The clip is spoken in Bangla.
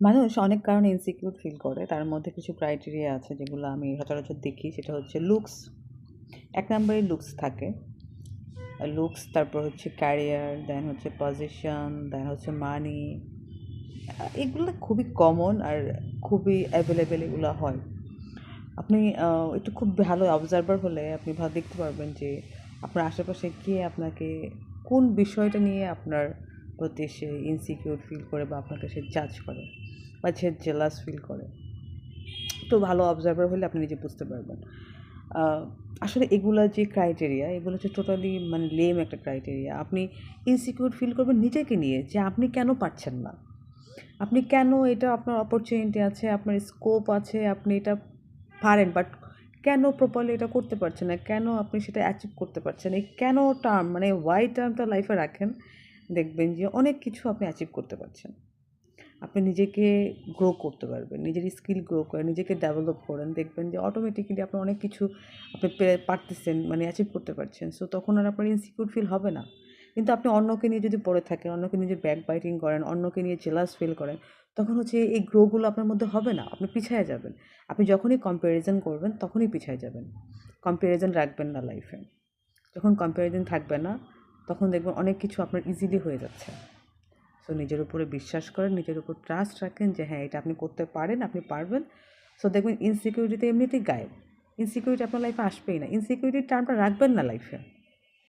মানুষ অনেক কারণে ইনসিকিউর ফিল করে। তার মধ্যে কিছু ক্রাইটেরিয়া আছে যেগুলো আমি সচরাচর দেখি। সেটা হচ্ছে লুকস। ১ নম্বরে লুকস থাকে। লুকস, তারপর হচ্ছে ক্যারিয়ার, দেন হচ্ছে পজিশন, দেন হচ্ছে মানি। এগুলো খুবই কমন আর খুবই অ্যাভেলেবেল এগুলো হয়। আপনি একটু খুব ভালো অবজার্ভার হলে আপনি দেখতে পারবেন যে আপনার আশেপাশে কে আপনাকে কোন বিষয়টা নিয়ে আপনার প্রতি সে ইনসিকিউর ফিল করে বা আপনাকে সে জাজ করে বা সে জেলাস ফিল করে। একটু ভালো অবজার্ভার হলে আপনি নিজে বুঝতে পারবেন। আহ, আসলে এগুলা যে ক্রাইটেরিয়া, এগুলো হচ্ছে টোটালি মানে লেম একটা ক্রাইটেরিয়া। আপনি ইনসিকিউর ফিল করবেন নিজেকে নিয়ে যে আপনি কেন পারছেন না, আপনি কেন, এটা আপনার অপরচুনিটি আছে, আপনার স্কোপ আছে, আপনি এটা পারেন, বাট কেন প্রপারলি এটা করতে পারছেন না, কেন আপনি সেটা অ্যাচিভ করতে পারছেন। এই কেন টার্ম মানে ওয়াই টার্মটা লাইফে রাখেন, দেখবেন যে অনেক কিছু আপনি অ্যাচিভ করতে পারছেন। আপনি নিজেকে গ্রো করতে পারবেন, নিজের স্কিল গ্রো করেন, নিজেকে ডেভেলপ করেন, দেখবেন যে অটোমেটিক্যালি আপনার অনেক কিছু আপনি পারতেছেন, মানে অ্যাচিভ করতে পারছেন। সো তখন আর আপনার ইনসিকিউর ফিল হবে না। কিন্তু আপনি অন্যকে নিয়ে যদি পড়ে থাকেন, অন্যকে নিয়ে ব্যাক বাইটিং করেন, অন্যকে নিয়ে জেলাস ফিল করেন, তখন হচ্ছে এই গ্রোগুলো আপনার মধ্যে হবে না, আপনি পিছিয়ে যাবেন। আপনি যখনই কম্প্যারিজন করবেন তখনই পিছিয়ে যাবেন। কম্প্যারিজন রাখবেন না লাইফে। যখন কম্প্যারিজন থাকবে না, তখন দেখবেন অনেক কিছু আপনার ইজিলি হয়ে যাচ্ছে। সো নিজের উপরে বিশ্বাস করেন, নিজের উপর ট্রাস্ট রাখেন যে হ্যাঁ, এটা আপনি করতে পারেন, আপনি পারবেন। সো দেখবেন ইনসিকিউরিটি এমনিতেই গায়েব। ইনসিকিউরিটি আপনার লাইফে আসবেই না। ইনসিকিউরিটির টার্মটা রাখবেন না লাইফে।